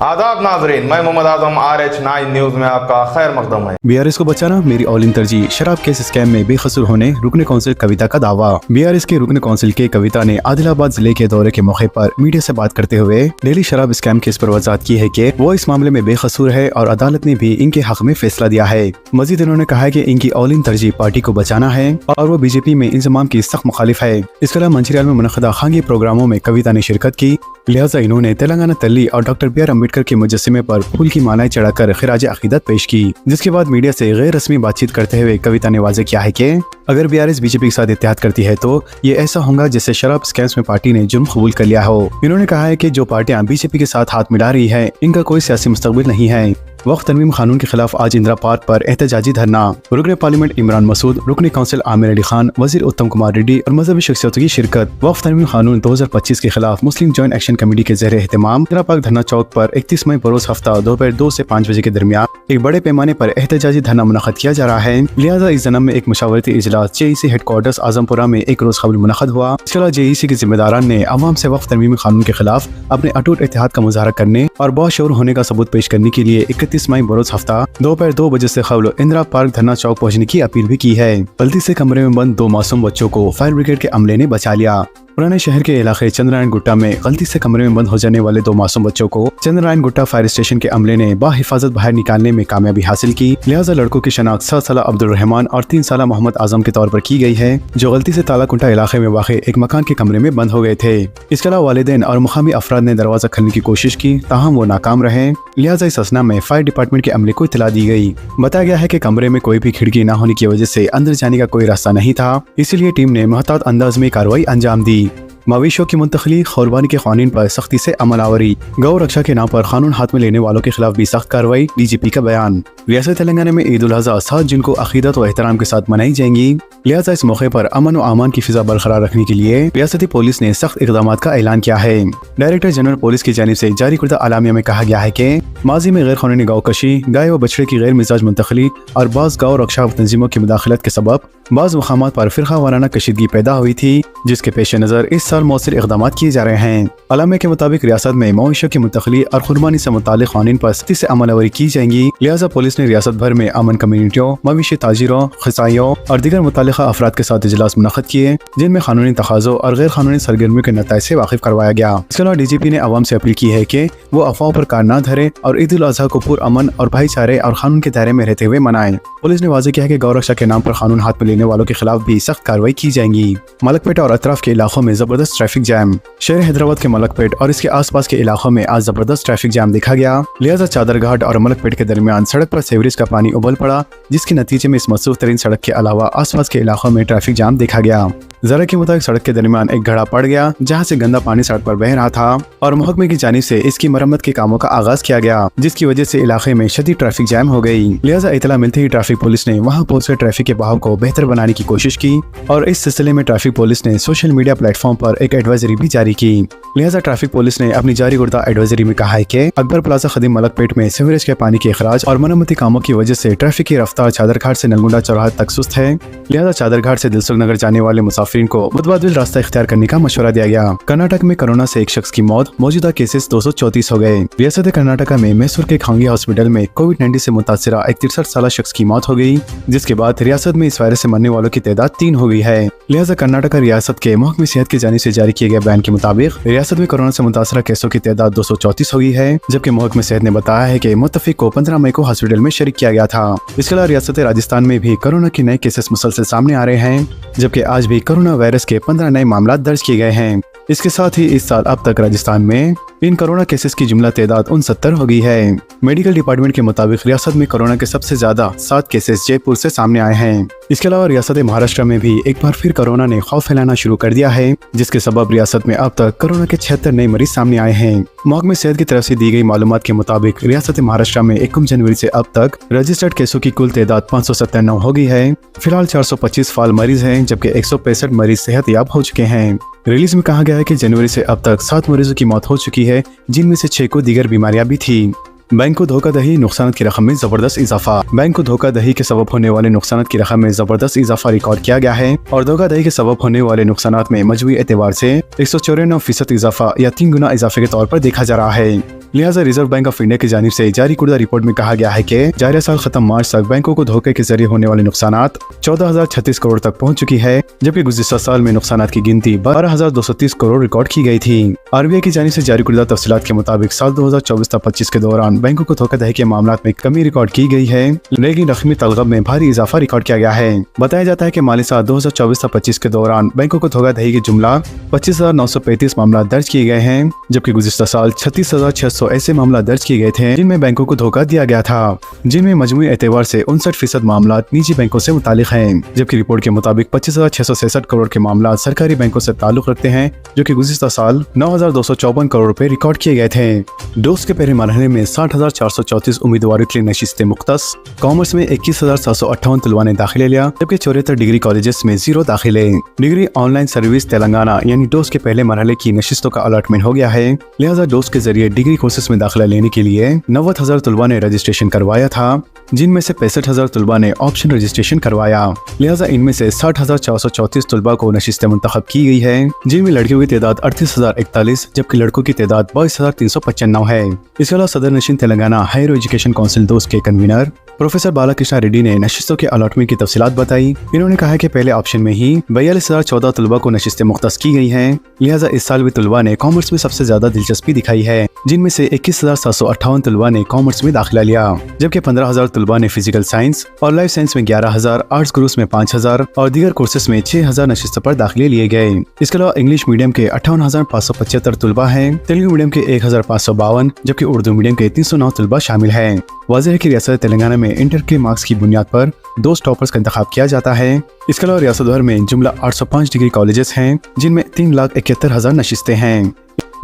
आदाब नाजरीन, मैं मोहम्मद आजम RH9 न्यूज में आपका खैर मकदम है। BRS को बचाना मेरी ऑल तरजीह, शराब केस स्कैम में बेकसूर होने रुकन कौंसिल कविता का दावा। BRS के रुकन कौंसिल के कविता ने आदिलाबाद जिले के दौरे के मौके पर मीडिया से बात करते हुए दिल्ली शराब स्कैम केस पर वजाहत की है कि वो इस मामले में बेकसूर है और अदालत ने भी इनके हक में फैसला दिया है। मजीद इन्होंने कहा है कि इनकी ऑल तरजीह पार्टी को बचाना है और वो BJP में इंजमाम की सख्त मुखालिफ है। इसके अलावा मंचिरियाल में मुनक़दा खांगी प्रोग्रामों में कविता ने शिरकत की, लिहाजा इन्होंने तेलंगाना तल्ली और डॉक्टर BR अम्बेडकर के मुजस्समे पर फूल की मालाएं चढ़ाकर खिराज अकीदत पेश की। जिसके बाद मीडिया से गैर रस्मी बातचीत करते हुए कविता ने वाज़ेह किया है कि अगर BRS BJP के साथ इत्तेहाद करती है तो ये ऐसा होगा जैसे शराब स्कैम्स में पार्टी ने जुर्म कबूल कर लिया हो। इन्होंने कहा है कि जो पार्टियां BJP के साथ हाथ मिला रही है इनका कोई सियासी मुस्तकबिल नहीं है। वक्त तनवीम कानून के खिलाफ आज इंदिरा पार्क पर एहतजाजी धरना। रुकन पार्लियामेंट इमरान मसूद, रुकन काउंसिल आमिर अली खान, वजीर उत्तम कुमार रेड्डी और मजहबी शख्सियतों की शिरकत। वक्त तनवीम कानून 2025 के खिलाफ मुस्लिम जॉइंट एक्शन कमेटी के ज़ेर एहतमाम इंदिरा पार्क धरना चौक पर 31 मई बरोज हफ्ता दोपहर 2 से 5 बजे के दरमियान एक बड़े पैमाने पर एहतजाजी धरना मुनक़द किया जा रहा है। लिहाजा इस जन्म में एक मशावरती इजलास JEC हेडक्वार्टर्स आजमपुरा में एक रोज कबल मुनक़द हुआ। इसके अलावा JEC के जिम्मेदारान ने अवाम से वक्त तनवीम कानून के खिलाफ अपने अटूट इत्तेहाद का मुजाहरा करने और बाशऊर होने का सबूत पेश करने के लिए 31 मई बरोज हफ्ता दोपहर 2 बजे से कबल इंदिरा पार्क धरना चौक पहुंचने की अपील भी की है। गलती से कमरे में बंद 2 मासूम बच्चों को फायर ब्रिगेड के अमले ने बचा लिया। पुराने शहर के इलाके चंद्रनारायण गुट्टा में गलती से कमरे में बंद हो जाने वाले 2 मासूम बच्चों को चंद्रनारायण गुट्टा फायर स्टेशन के अमले ने बाहिफाजत बाहर निकालने में कामयाबी हासिल की। लिहाजा लड़कों की शनाख्त 7 साला अब्दुल रहमान और 3 साला मोहम्मद आजम के तौर पर की गई है, जो गलती से तालाकुंटा इलाके में वाक़ एक मकान के कमरे में बंद हो गए थे। इसके अलावा वालिदैन और मुकामी अफराद ने दरवाजा खोलने की कोशिश की, ताहम वो नाकाम रहे। लिहाजा इस असना में फायर डिपार्टमेंट के अमले को इत्तला दी गई। बताया गया है कि कमरे में कोई भी खिड़की न होने की वजह से अंदर जाने का कोई रास्ता नहीं था, इसीलिए टीम ने मुहतात अंदाज में कार्रवाई अंजाम दी। मवेशियों की मुंतकली, खुरबानी के कानून पर सख्ती से अमल आवरी, गौ रक्षा के नाम पर कानून हाथ में लेने वालों के खिलाफ भी सख्त कार्रवाई, DGP का बयान। रियासत तेलंगाना में ईद उल अज़हा 7 जून को अकीदत व एहतराम के साथ मनाई जाएंगी। लिहाजा इस मौके पर अमन व अमान की फिजा बरकरार रखने के लिए रियासती पुलिस ने सख्त इकदाम का ऐलान किया है। डायरेक्टर जनरल पुलिस की जानिब से जारी करदा आलामिया में कहा गया है कि माजी में गैर कानूनी गौ कशी, गाय व बछड़े की गैर मिजाज मुंतकली और बाज़ गौ रक्षा तंजीमों की मुदाखलत के सबब बाज़ मकामात पर फिरका वाराना कशीदगी पैदा हुई थी, जिसके पेश नज़र इस साल मौसर इकदाम किए जा रहे हैं। आलामिया के मुताबिक रियासत में मवेशियों की मुंतकली और कुर्बानी से मुताल्लिक़ कानून पर सख्ती से अमलावरी की जाएंगी। लिहाजा पुलिस ने रियासत भर में अमन कम्युनिटियों, मवेशी ताजिरों, खसाइयों और दीगर मुताल्लिक़ा अफराद के साथ इजलास मुनक़द किए, जिनमें कानूनी तकाज़ों और गैर कानूनी सरगर्मियों के नताइज से वाकिफ करवाया गया। इसके अलावा DGP ने अवाम से अपील की है कि वो अफवाहों पर कान न धरे और ईद उल अज़हा को पुरअमन और भाईचारे और कानून के दायरे में रहते हुए मनाएं। पुलिस ने वाज़ेह किया है कि गौ रक्षा के नाम पर कानून हाथ में लेने वालों के खिलाफ भी सख्त कार्रवाई की जाएंगी। मलकपेट और अतराफ के इलाकों में जबरदस्त ट्रैफिक जैम। शहर हैदराबाद के मलकपेट और इसके आसपास के इलाकों में आज जबरदस्त ट्रैफिक जैम देखा गया। लिहाजा चादरघाट और मलकपेट के दरमियान सड़क पर सीवरेज का पानी उबल पड़ा, जिसके नतीजे में इस मसरूफ तरीन सड़क के अलावा आसपास के इलाकों में ट्रैफिक जाम देखा गया। जरा के मुताबिक सड़क के दरमियान एक घड़ा पड़ गया, जहां से गंदा पानी सड़क पर बह रहा था और महकमे की जानिब से इसकी मरम्मत के कामों का आगाज किया गया, जिसकी वजह से इलाके में शदीद ट्रैफिक जैम हो गई। लिहाजा इतला मिलते ही ट्रैफिक पुलिस ने वहां पहुंचकर ट्रैफिक के बहाव को बेहतर बनाने की कोशिश की और इस सिलसिले में ट्रैफिक पुलिस ने सोशल मीडिया प्लेटफॉर्म पर एक एडवाइजरी भी जारी की। लिहाजा ट्रैफिक पुलिस ने अपनी जारी करदा एडवाइजरी में कहा है कि अकबर प्लाजा खदीम मलकपेट में सीवरेज के पानी के अखराज और मरम्मती कामों की वजह से ट्रैफिक की रफ्तार चादरघाट से नलगुंडा चौराहा तक सुस्त है। लिहाजा चादरघाट से दिलसुख नगर जाने वाले मुसाफिरीन को मुतबादिल रास्ता इख्तियार करने का मशवरा दिया गया। कर्नाटक में कोरोना से एक शख्स की मौत, मौजूदा केसेस 234 हो गए। रियासत कर्नाटक में मैसूर के खांगी हॉस्पिटल में कोविड-19 से मुतासिरा एक 63 साल शख्स की मौत हो गई, जिसके बाद रियासत में इस वायरस से मरने वालों की तादाद 3 हो गई है। लिहाजा कर्नाटक रियासत के महकमे सेहत की जानिब से जारी किए गए बयान के मुताबिक रियासत में कोरोना से मुतासिरा केसों की तादाद 234 हो गई है, जबकि महकमे सेहत ने बताया है कि मुत्तफिक को 15 मई को हॉस्पिटल में शरीक किया गया था। इसके अलावा रियासत राजस्थान में भी कोरोना के नए केसेस मुसलसल सामने आ रहे हैं, जबकि आज भी कोरोना वायरस के 15 नए मामला दर्ज किए गए हैं। इसके साथ ही इस साल अब तक राजस्थान में इन कोरोना केसेस की जुमला तादाद 69 हो गई है। मेडिकल डिपार्टमेंट के मुताबिक रियासत में कोरोना के सबसे ज्यादा 7 केसेस जयपुर से सामने आए हैं। इसके अलावा रियासत महाराष्ट्र में भी एक बार फिर कोरोना ने खौफ फैलाना शुरू कर दिया है, जिसके सबब रियासत में अब तक कोरोना के 76 नए मरीज सामने आए हैं। महकमे सेहत की तरफ से दी गई मालूमात के मुताबिक रियासत महाराष्ट्र में 1 जनवरी से अब तक रजिस्टर्ड केसों की कुल तादाद 597 हो गई है। फिलहाल 425 फाल मरीज हैं, जबकि 165 मरीज सेहतयाब हो चुके हैं। रिलीज में कहा गया है कि जनवरी से अब तक 7 मरीजों की मौत हो चुकी है, जिनमें से 6 को दीगर बीमारियां भी थी। बैंक को धोखाधड़ी, नुकसान की रकम में जबरदस्त इजाफा। बैंक को धोखाधड़ी के सबब होने वाले नुकसान की रकम में जबरदस्त इजाफा रिकॉर्ड किया गया है और धोखाधड़ी के सबब होने वाले नुकसान में मजमूई एतबार से 194% इजाफा या 3 गुना इजाफे के तौर पर देखा जा रहा है। लिहाजा रिजर्व बैंक ऑफ इंडिया की जानिब से जारी कुर्दा रिपोर्ट में कहा गया है कि जारी साल खत्म मार्च तक बैंकों को धोखे के जरिए होने वाले नुकसानात 14,036 करोड़ तक पहुंच चुकी है, जबकि गुज़िश्ता साल में नुकसानात की गिनती 12,230 करोड़ रिकॉर्ड की गई थी। आरबीआई की जानिब से जारी कुर्दा तफसीलात के मुताबिक साल 2024-25 के दौरान बैंकों को धोखाधड़ी के मामलात में कमी रिकॉर्ड की गई है, लेकिन रकमी तलगब में भारी इजाफा रिकॉर्ड किया गया है। बताया जाता है कि माली साल 2024-25 के दौरान बैंकों को धोखाधड़ी के जुमला 25,935 मामला दर्ज किए गए हैं, जबकि गुज़िश्ता साल 36,600 ऐसे मामला दर्ज किए गए थे जिनमें बैंकों को धोखा दिया गया था, जिनमें मजमूई एतबार से 59% मामला निजी बैंकों से मुतालिक हैं, जबकि रिपोर्ट के मुताबिक 25,666 करोड़ के मामला सरकारी बैंकों से ताल्लुक रखते हैं, जो कि गुज़िश्ता साल 9,254 करोड़ रुपए रिकॉर्ड किए गए थे। डोस के पहले मरहले में 60,434 उम्मीदवारों के लिए नशिस्तें मुख्तस, कॉमर्स में 21,758 तलबा ने दाखिले लिया, जबकि 74 डिग्री कॉलेजेस में 0 दाखिले। डिग्री ऑनलाइन सर्विस तेलंगाना यानी डोस के पहले मरहले की नशिस्तों का अलॉटमेंट हो गया है, लिहाजा डोस के जरिए डिग्री कोर्सेज में दाखिला लेने के लिए 90,000 तलबा ने रजिस्ट्रेशन करवाया था, जिनमें से 65,000 तलबा ने ऑप्शन रजिस्ट्रेशन करवाया। लिहाजा इनमें से 60,434 तलबा को नशिस्तें मुंतखब की गई है, जिनमें लड़कियों की तादाद 38,041 जबकि लड़कों की तादाद 22,395 है। इसके अलावा सदर नशीन तेलंगाना हायर एजुकेशन काउंसिल डोस के कन्वीनर प्रोफेसर बालाकृष्णा रेड्डी ने नशिस्तों के अलॉटमेंट की तफसीलात बताई। इन्होंने कहा कि पहले ऑप्शन में ही 42,014 तलबा को नशिस्तें मुख्तस की गई हैं, लिहाजा इस साल भी तलबा ने कॉमर्स में सबसे ज्यादा दिलचस्पी दिखाई है, जिनमें से 21,758 तलबा ने कॉमर्स में दाखिला लिया, जबकि 15,000 तलबा ने फिजिकल साइंस और लाइफ साइंस में 11,000, आर्ट्स ग्रुप्स में 5,000 और दीगर कोर्सेज में 6,000 नशिस्तों पर दाखिले लिए गए। इसके अलावा इंग्लिश मीडियम के 58,575 तलबा हैं, तेलुगु मीडियम के 1,552 जबकि उर्दू मीडियम के 309 तलबा शामिल हैं। वाज़ेह है कि रियासत तेलंगाना में इंटर के मार्क्स की बुनियाद पर 2 टॉपर्स का इंतखाब किया जाता है। इसके अलावा रियासत भर में जुमला 805 डिग्री कॉलेजेस हैं, जिनमें 3,71,000 नशिस्तें हैं।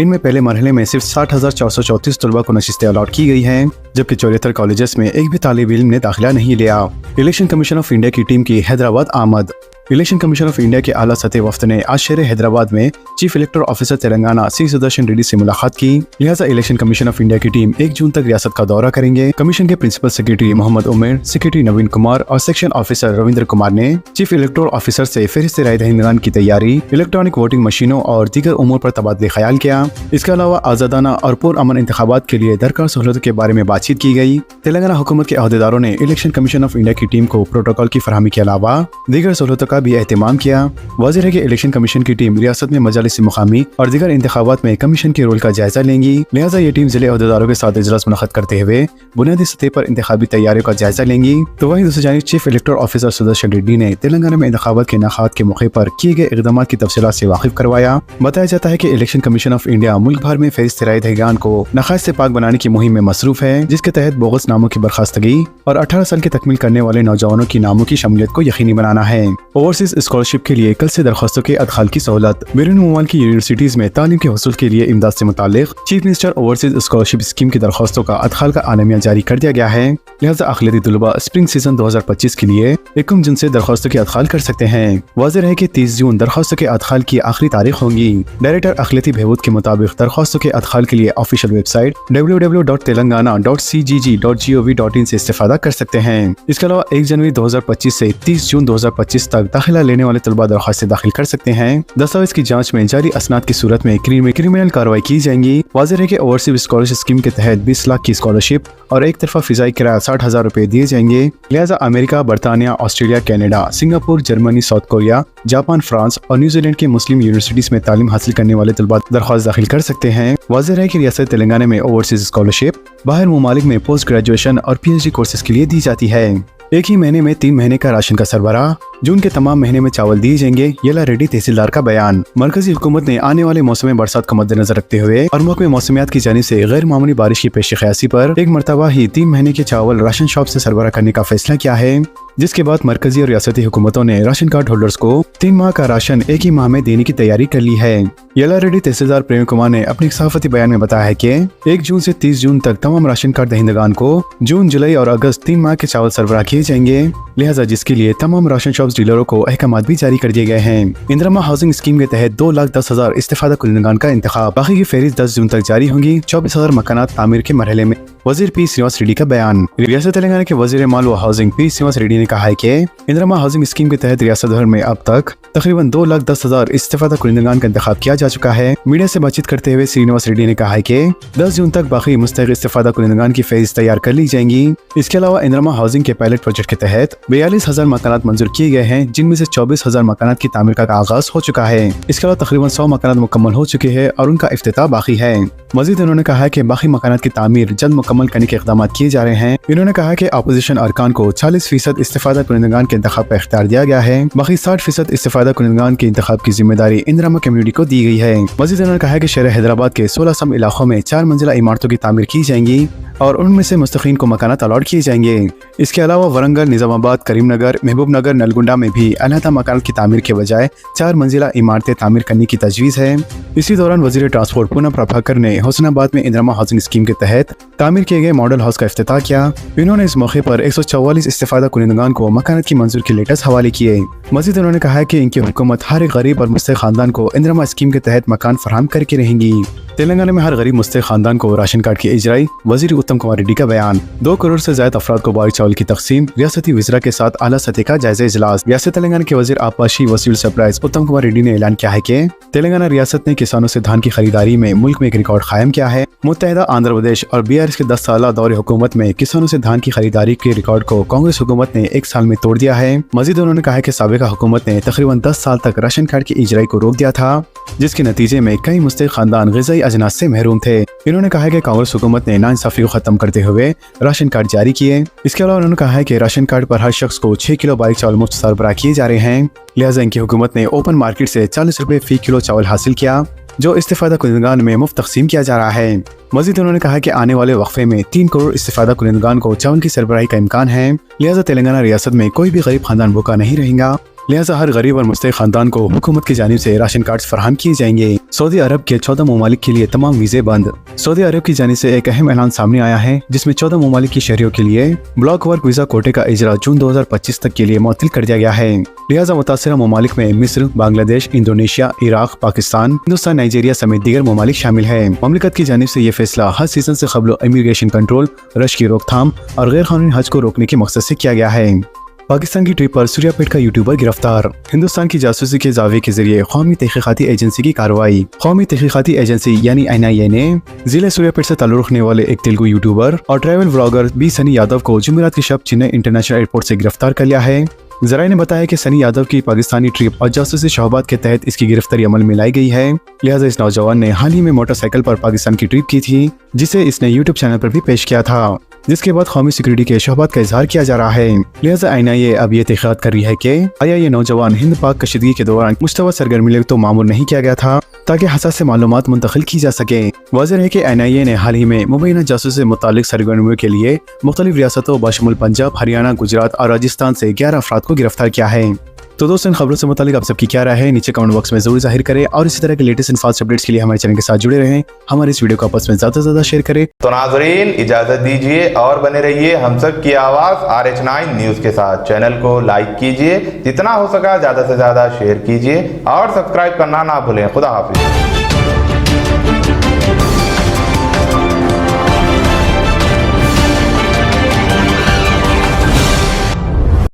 इनमें पहले मरहले में सिर्फ 60,434 तलबा को नशिस्तें अलॉट की गई हैं, जबकि 74 कॉलेजेस में एक भी तालिब इल्म ने दाखिला नहीं लिया। इलेक्शन कमीशन ऑफ इंडिया की टीम की हैदराबाद आमद। इलेक्शन कमीशन ऑफ इंडिया के आला सतह वफ्द ने आज शहर हैदराबाद में चीफ इलेक्टोरल ऑफिसर तेलंगाना सी सुदर्शन रेड्डी से मुलाकात की। लिहाजा इलेक्शन कमीशन ऑफ इंडिया की टीम 1 जून तक रियासत का दौरा करेंगे। कमीशन के प्रिंसिपल सेक्रेटरी मोहम्मद उमेर, सेक्रेटरी नवीन कुमार और सेक्शन ऑफिसर रविंद्र कुमार ने चीफ इलेक्टोरल ऑफिसर से फहरिस्त राय दहिंदगान की तैयारी, इलेक्ट्रॉनिक वोटिंग मशीनों और दीगर उमूर पर तबादले ख्याल किया। इसके अलावा आजादाना और पुरअमन इंतखाबात के लिए दरकार सहूलतों के बारे में बातचीत की गई। तेलंगाना हुकूमत के अहदेदारों ने इलेक्शन कमीशन ऑफ इंडिया की टीम को प्रोटोकॉल की फरहमी के अलावा दीगर सहूलतों का भी एहतमाम किया। वाज़ेह है कि इलेक्शन कमीशन की टीम रियासत में मजालिस मुकामी और दीगर इंतखाबात में कमीशन के रोल का जायजा लेंगी। लिहाजा ये टीम जिले अहदेदारों के साथ इजलास मुनक़्क़द करते हुए बुनियादी सतह पर इंतखाबी तैयारियों का जायजा लेंगी। तो वहीं दूसरी जानिब chief electoral officer Sudarshan Reddy ने तेलंगाना में इंतखाबात के इनेकाद के मौके पर किए गए इक़दाम की तफसीलात से वाकिफ करवाया। बताया जाता है कि इलेक्शन कमीशन ऑफ इंडिया मुल्क भर में फहरिस्त राय दहिंदगान को नक़ाइश से पाक बनाने की मुहिम में मसरूफ है, जिसके तहत बोगस नामों की बर्खास्तगी और 18 साल की तकमील करने वाले नौजवानों की नामों की शमूलियत को यकीनी बनाना है। ओवरसीज स्कॉलरशिप के लिए कल से दरख्वास्तों के अदखाल की सहूलत। बैरून मुमालिक की यूनिवर्सिटीज में तालीम के हसूल के लिए इमदाद से मुताल्लिक chief minister overseas scholarship scheme की दरख्वास्तों का अदखाल का आलमिया जारी कर दिया गया है। लिहाजा अक़लियती तलबा स्प्रिंग सीजन 2025 के लिए 1 जून से दरख्वास्तों के अदखाल कर सकते हैं। वाज़ेह है कि 30 जून दरख्वास्तों के अदखाल की आखिरी तारीख होगी। डायरेक्टर अक़लियती बहबूद के मुताबिक दरख्वास्तों के अदखाल के लिए ऑफिशियल वेबसाइट www.telangana.cgg.gov.in से इस्तेफादा कर सकते हैं। इसके अलावा 1 जनवरी 2025 से 30 जून 2025 तक दाखिला लेने वाले तलबा दरख्वास्तें दाखिल कर सकते हैं। दस्तावेज की जांच में जारी असनाद की सूरत में क्रिमिनल कार्रवाई की जाएंगी। वाज़ेह है कि ओवरसीज स्कॉलरशिप स्कीम के तहत 20 लाख की स्कॉलरशिप और एक तरफा फिजाई किराया 60,000 रुपए दिए जाएंगे। लिहाजा अमेरिका, बरतानिया, Australia, Canada, Singapore, Germany, south Korea, Japan, France और न्यूजीलैंड के मुस्लिम यूनिवर्सिटीज में तालीम हासिल करने वाले तलबा दरख्वास्त दाखिल कर सकते हैं। वाज़ेह है कि रियासत तेलंगाना में ओवरसीज स्कॉलरशिप बाहर मुमालिक में पोस्ट ग्रेजुएशन और PhD कोर्सेज के लिए दी जाती है। एक ही महीने में 3 महीने का राशन का सरबराह, जून के तमाम महीने में चावल दिए जाएंगे। येला रेड्डी तहसीलदार का बयान। मरकजी हुकूमत ने आने वाले मौसम बरसात को मद्देनजर रखते हुए और महकमे मौसमियात की जानिब से गैर मामूली बारिश की पेश क़यासी पर एक मरतबा ही 3 महीने के चावल राशन शॉप से सरबराह करने का फैसला किया है, जिसके बाद मरकजी और रियासती हुकूमतों ने राशन कार्ड होल्डर्स को 3 माह का राशन एक ही माह में देने की तैयारी कर ली है। येला रेड्डी तहसीलदार प्रेम कुमार ने अपने सहाफती बयान में बताया है कि 1 जून से 30 जून तक तमाम राशन कार्ड दहिंदगान को जून, जुलाई और अगस्त 3 माह के चावल सरबराह किए जाएंगे। लिहाजा जिसके लिए तमाम राशन शॉप डीलरों को अहकामात भी जारी कर दिए गए हैं। इंदिरा हाउसिंग स्कीम के तहत 2,10,000 इस्तेफादा कुलंदगान का इंतखाब। बाकी की फहरिस्त 10 जून तक जारी होंगी। 24,000 मकानात तामीर के मरहले में। वजीर पी श्रीनिवास रेड्डी का बयान। रियासत तेलंगाना के वजीर माल व हाउसिंग पी श्रीनिवास रेड्डी ने कहा है कि इंदिरा हाउसिंग स्कीम के तहत रियासत भर में अब तक तकरीबन 2,10,000 इस्तेफादा कुनिंदगान का इंतखाब किया जा चुका है। मीडिया से बातचीत करते हुए श्रीनिवास रेड्डी ने कहा है कि 10 जून तक बाकी मुस्तहिक इस्तेफादा कुनिंदगान की फेज तैयार कर ली जाएंगी। इसके अलावा इंदिरा हाउसिंग के पायलट प्रोजेक्ट के तहत 42,000 मकानात मंजूर किए गए हैं, जिनमें से 24,000 मकानात की तामीर का आगाज हो चुका है। इसके अलावा तकरीबन 100 मकानात मुकम्मल हो चुके हैं और उनका इफ्तिताह बाकी है। मजीद उन्होंने कहा है कि बाकी मकानात की तामीर जल्द मुकम्मल करने के इक़दाम किए जा रहे हैं। इन्होंने कहा कि अपोजिशन अरकान को 40% इस्तेफादा कुनिंदगान के इंतखाब का इख्तियार दिया गया है, बाकी 60% इस्तेफादा कुनिंदगान के इंतखाब की जिम्मेदारी इंदिरा कम्युनिटी को दी गई है। मजीद उन्होंने कहा कि शहर हैदराबाद के 16 सम इलाकों में 4 मंजिला इमारतों की तामीर की जाएंगी और उनमें से मुस्तकीन को मकानात अलॉट किए जाएंगे। इसके अलावा वरंगल, निजामाबाद, करीमनगर, महबूब नगर, नलगुंडा में भी अलहदा मकानात की तामीर के बजाय 4 मंजिला इमारतें तामीर करने की तजवीज़ है। इसी दौरान वजीर ट्रांसपोर्ट पूनम प्रभाकर ने हुसैनाबाद में इंदिरा हाउसिंग स्कीम के तहत तामीर किए गए मॉडल हाउस का इफ्तिताह किया। इन्होंने इस मौके पर 144 इस्तेफादा कुनिंदगान को मकानात की मंजूर के लेटर्स हवाले किए। मजीद उन्होंने कहा है कि इनकी हुकूमत हर एक गरीब और मुस्तहिक खानदान को इंदिरा स्कीम के तहत मकान फराहम करके रहेंगी। तेलंगाना में हर गरीब मुस्तहिक खानदान को राशन कार्ड की इजराई, वजीर उत्तम कुमार रेड्डी का बयान। 2 करोड़ से ज्यादा अफराद को बारी चावल की तकसीम, रियासती वज़रा के साथ आला सतह का जायजा इजलास। रियासत तेलंगाना के वजीर आपाशी व सिविल सप्लाईज उत्तम कुमार रेड्डी ने ऐलान किया है कि तेलंगाना रियासत ने किसानों से धान की खरीदारी में मुल्क में एक रिकॉर्ड कायम किया है। मुत्तहिदा आंध्र प्रदेश और BRS के 10 साल दौरे हुकूमत में किसानों से धान की खरीदारी के रिकॉर्ड को कांग्रेस हुकूमत ने 1 साल में तोड़ दिया है। मजीद उन्होंने कहा कि साबिका हुकूमत ने तकरीबन 10 साल तक राशन कार्ड की इजराई को रोक दिया था, जिसके नतीजे में कई मुस्तहिक खानदान ग़िज़ाई अजनास से महरूम थे। इन्होंने कहा कि कांग्रेस हुकूमत ने नाइंसाफी को खत्म करते हुए राशन कार्ड जारी किए। इसके अलावा उन्होंने कहा है कि राशन कार्ड पर हर शख्स को 6 किलो बारीक चावल मुफ्त सरबराह किए जा रहे हैं, लिहाजा इनकी हुकूमत ने ओपन मार्केट से 40 रुपए फी किलो चावल हासिल किया, जो इस्तेफादा कुनिंदगान में मुफ्त तकसीम किया जा रहा है। मजीद उन्होंने कहा कि आने वाले वक्फे में 3 करोड़ इस्तेफादा कुनिंदगान को चावल की सरबराही का इम्कान है, लिहाजा तेलंगाना रियासत में कोई भी गरीब खानदान भूखा नहीं रहेगा। लिहाजा हर गरीब और मुस्तहिक खानदान को हुकूमत की जानिब से राशन कार्ड फराहम किए जाएंगे। सऊदी अरब के 14 ममालिक के लिए तमाम वीज़े बंद। सऊदी अरब की जानिब से एक अहम ऐलान सामने आया है, जिसमें 14 ममालिक की शहरियों के लिए ब्लॉक वर्क वीज़ा कोटे का इजरा जून 2025 तक के लिए मुअत्तल कर दिया गया है। लिहाजा मुतासिरा ममालिक में मिस्र, Bangladesh, Indonesia, Iraq, Pakistan, Hindustan, Nigeria समेत दीगर ममालिक शामिल है। ममलिकत की जानिब से ये फैसला हज सीजन से कबल इमिग्रेशन कंट्रोल, रश की रोकथाम और गैर कानूनी हज को रोकने के मकसद से किया गया है। पाकिस्तान की ट्रिप पर सूर्यापेट का यूट्यूबर गिरफ्तार। हिंदुस्तान की जासूसी के दावे के जरिए कौमी तहकीकाती एजेंसी की कार्रवाई। कौमी तहकीकाती एजेंसी यानी NIA ने जिले सूर्यापेट से ताल्लुक रखने वाले एक तेलुगु यूट्यूबर और travel vlogger B Sunny Yadav को जुमेरात की शब चेन्नई इंटरनेशनल एयरपोर्ट से गिरफ्तार कर लिया है। जराये ने बताया कि सनी यादव की पाकिस्तानी ट्रिप और जासूसी शोबात के तहत इसकी गिरफ्तारी अमल में लाई गई है। लिहाजा इस नौजवान ने हाल ही में मोटरसाइकिल पर पाकिस्तान की ट्रिप की थी, जिसे इसने यूट्यूब चैनल पर भी पेश किया था, जिसके बाद कौमी सिक्योरिटी के शोबात का इजहार किया जा रहा है। लिहाजा NIA अब ये तहकीकात कर रही है कि आया ये नौजवान हिंद पाक कशीदगी के दौरान मुश्तबा सरगर्मी तो मामूल नहीं किया गया था, ताकि हसास मालूमात मुंतकिल की जा सके। वाज़ेह है कि NIA ने हाल ही में मुबैना जासूसी से मुतालिक सरगर्मियों के लिए मुख्तलिफ रियासतों बाशमुल पंजाब, हरियाणा, गुजरात और राजस्थान से 11 अफराद को गिरफ्तार किया है। तो दोस्तों, इन खबरों से मुतालिक आप सबकी क्या राय है, नीचे कमेंट बॉक्स में जरूर जाहिर करें और इसी तरह के लेटेस्ट एंड फास्ट अपडेट्स के लिए हमारे चैनल के साथ जुड़े रहें। हमारे इस वीडियो को आपस में ज़्यादा से ज़्यादा शेयर करें। तो नाजरीन, इजाजत दीजिए और बने रहिए हम सब की आवाज़ RH9 न्यूज़ के साथ। चैनल को लाइक कीजिए, जितना हो सका ज़्यादा से ज़्यादा शेयर कीजिए और सब्सक्राइब करना ना भूलें। खुदा हाफिज़।